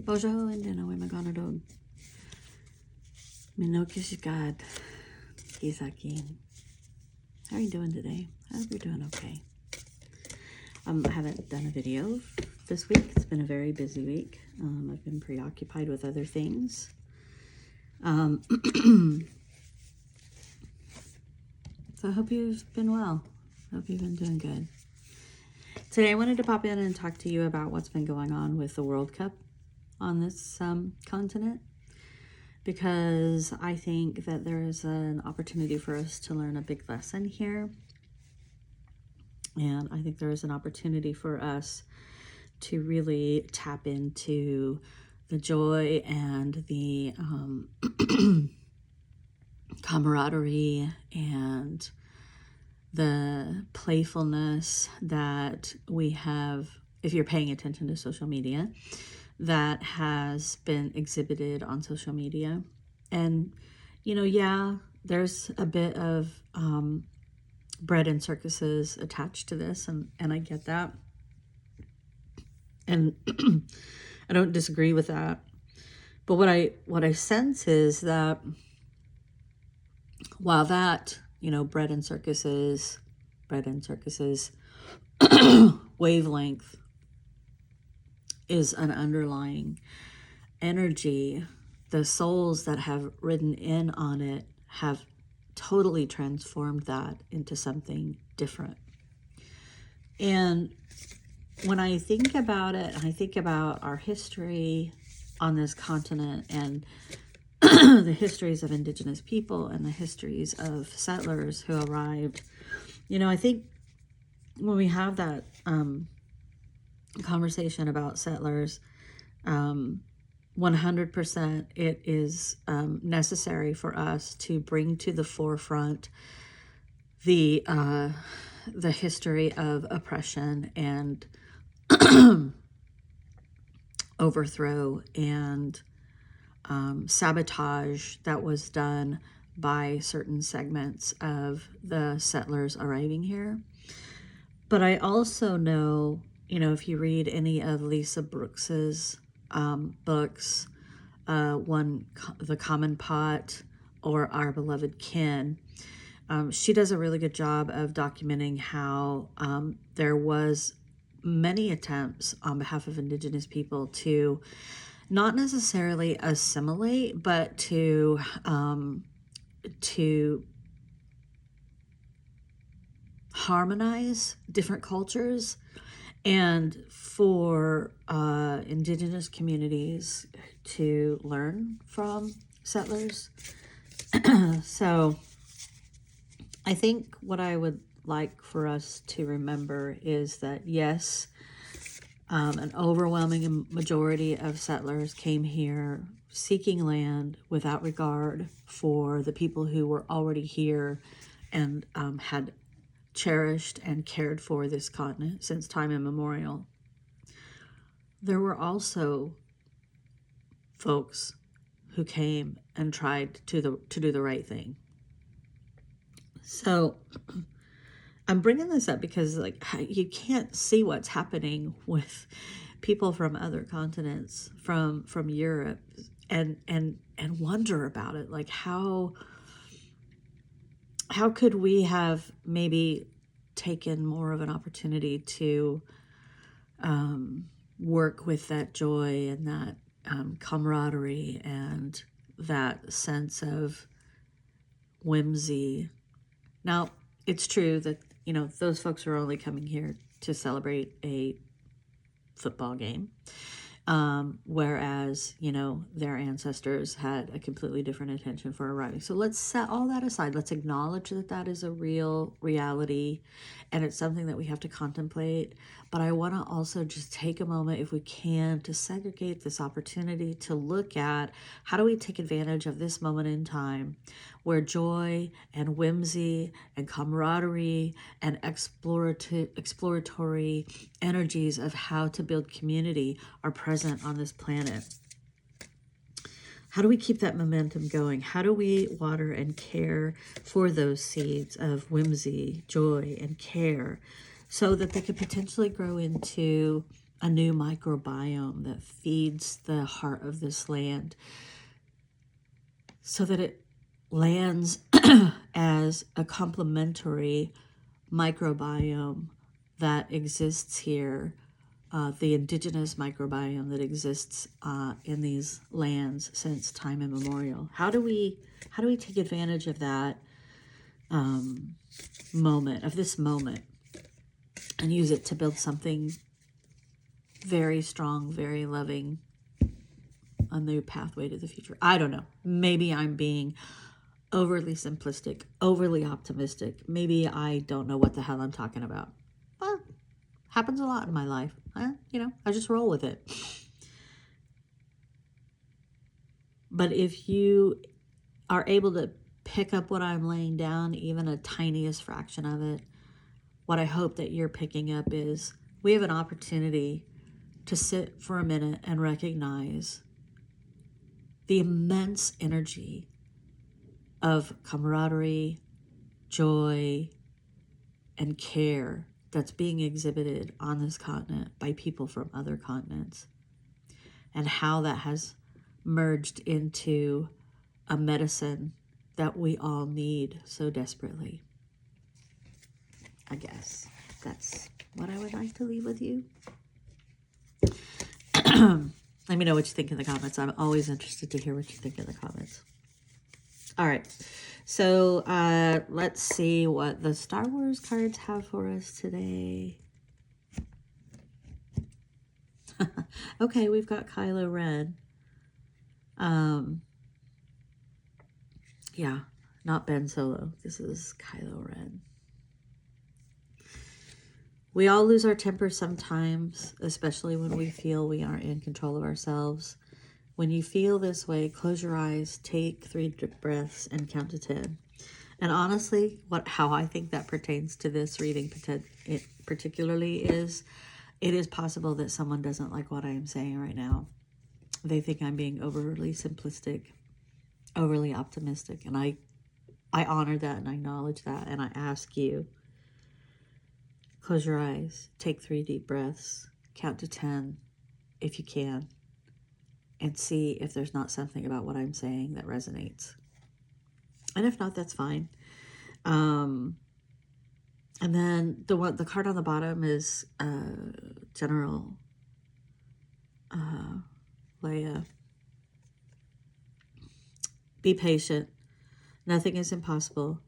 Bojo hindi na may magandog. Minokishigad. Kisakin. How are you doing today? I hope you're doing okay. I haven't done a video this week. It's been a very busy week. I've been preoccupied with other things. So I hope you've been well. I hope you've been doing good. Today I wanted to pop in and talk to you about what's been going on with the World Cup on this continent, because I think that there is an opportunity for us to learn a big lesson here. And I think there is an opportunity for us to really tap into the joy and the camaraderie and the playfulness that we have, if you're paying attention to social media, that has been exhibited on social media. And, you know, yeah, there's a bit of bread and circuses attached to this, and I get that. And I don't disagree with that. But what I sense is that while that, you know, bread and circuses, wavelength is an underlying energy, the souls that have ridden in on it have totally transformed that into something different. And when I think about it, I think about our history on this continent and the histories of indigenous people and the histories of settlers who arrived. You know, I think when we have that conversation about settlers, 100% it is necessary for us to bring to the forefront the history of oppression and overthrow and sabotage that was done by certain segments of the settlers arriving here. But I also know, you know, if you read any of Lisa Brooks's books, The Common Pot or Our Beloved Kin, she does a really good job of documenting how there was many attempts on behalf of indigenous people to not necessarily assimilate, but to harmonize different cultures, and for indigenous communities to learn from settlers. So I think what I would like for us to remember is that, yes, an overwhelming majority of settlers came here seeking land without regard for the people who were already here and had cherished and cared for this continent since time immemorial. There were also folks who came and tried to do the right thing. So I'm bringing this up because, like, you can't see what's happening with people from other continents, from Europe, and wonder about it. Like, how could we have maybe taken more of an opportunity to work with that joy and that camaraderie and that sense of whimsy? Now, it's true that, you know, those folks are only coming here to celebrate a football game, whereas, you know, their ancestors had a completely different intention for arriving. So let's set all that aside. Let's acknowledge that that is a real reality and it's something that we have to contemplate. But I want to also just take a moment, if we can, to segregate this opportunity to look at how do we take advantage of this moment in time where joy and whimsy and camaraderie and exploratory energies of how to build community are present on this planet. How do we keep that momentum going? How do we water and care for those seeds of whimsy, joy, and care so that they could potentially grow into a new microbiome that feeds the heart of this land so that it lands as a complementary microbiome that exists here, the indigenous microbiome that exists in these lands since time immemorial. How do we take advantage of that moment, of this moment, and use it to build something very strong, very loving, a new pathway to the future? I don't know. Maybe I'm being overly simplistic, overly optimistic. Maybe I don't know what the hell I'm talking about. Well, happens a lot in my life. I just roll with it. But if you are able to pick up what I'm laying down, even a tiniest fraction of it, what I hope that you're picking up is we have an opportunity to sit for a minute and recognize the immense energy of camaraderie, joy, and care that's being exhibited on this continent by people from other continents, and how that has merged into a medicine that we all need so desperately. I guess that's what I would like to leave with you. Let me know what you think in the comments. I'm always interested to hear what you think in the comments. All right, so let's see what the Star Wars cards have for us today. Okay, we've got Kylo Ren. Yeah, not Ben Solo. This is Kylo Ren. We all lose our temper sometimes, especially when we feel we aren't in control of ourselves. When you feel this way, close your eyes, take 3 deep breaths, and count to 10. And honestly, how I think that pertains to this reading particularly is, it is possible that someone doesn't like what I am saying right now. They think I'm being overly simplistic, overly optimistic, and I honor that and I acknowledge that, and I ask you, close your eyes, take 3 deep breaths, count to 10 if you can, and see if there's not something about what I'm saying that resonates. And if not, that's fine. And then the card on the bottom is General Leia. Be patient. Nothing is impossible.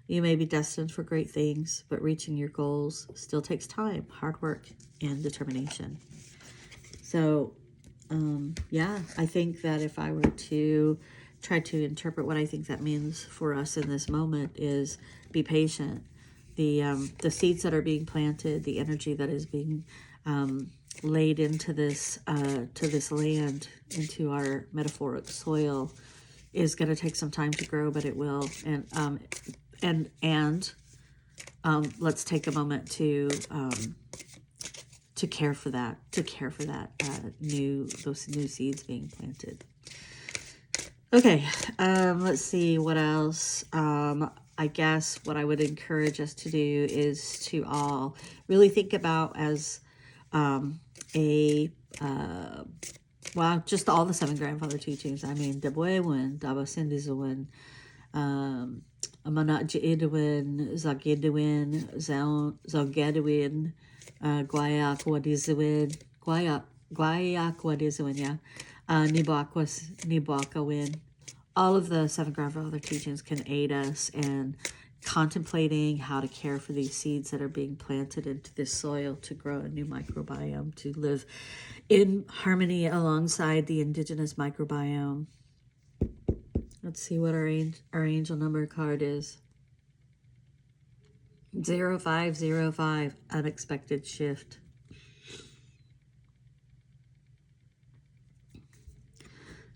You may be destined for great things, but reaching your goals still takes time, hard work, and determination. So, yeah, I think that if I were to try to interpret what I think that means for us in this moment is be patient. The seeds that are being planted, the energy that is being laid into this land, into our metaphoric soil, is going to take some time to grow, but it will. And let's take a moment to care for that, those new seeds being planted. Okay, let's see what else. I guess what I would encourage us to do is to all really think about as just all the 7 grandfather teachings. I mean, Dabwewin, Dabasindizawin, Amanat Jaidawin, Zagidawin, Zogedawin, Guayak Wadizawin, yeah. Nibakawin. All of the 7 grandfather teachings can aid us in contemplating how to care for these seeds that are being planted into this soil to grow a new microbiome, to live in harmony alongside the indigenous microbiome. Let's see what our angel number card is. 0505, unexpected shift.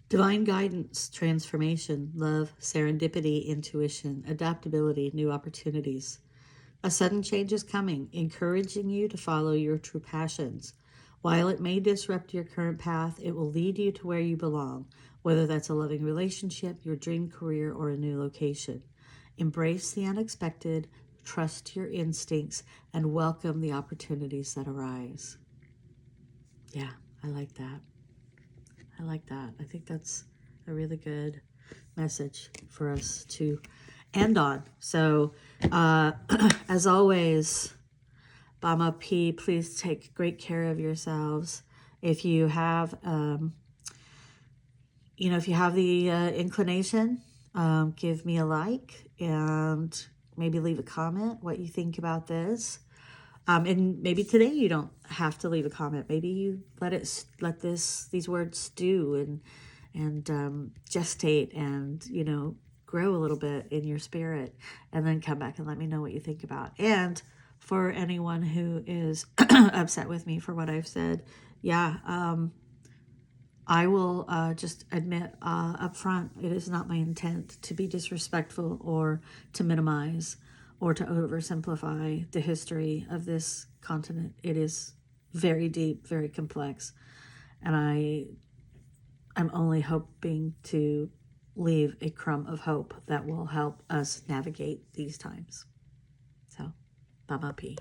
Divine guidance, transformation, love, serendipity, intuition, adaptability, new opportunities. A sudden change is coming, encouraging you to follow your true passions. While it may disrupt your current path, it will lead you to where you belong, whether that's a loving relationship, your dream career, or a new location. Embrace the unexpected, trust your instincts, and welcome the opportunities that arise. Yeah, I like that. I like that. I think that's a really good message for us to end on. So, as always, Bama P, please take great care of yourselves. If you have, if you have the inclination, give me a like and maybe leave a comment what you think about this. And maybe today you don't have to leave a comment. Maybe you let these words stew and gestate and grow a little bit in your spirit, and then come back and let me know what you think about. And for anyone who is upset with me for what I've said, yeah, I will just admit up front, it is not my intent to be disrespectful or to minimize or to oversimplify the history of this continent. It is very deep, very complex, and I'm only hoping to leave a crumb of hope that will help us navigate these times. So, Baba P.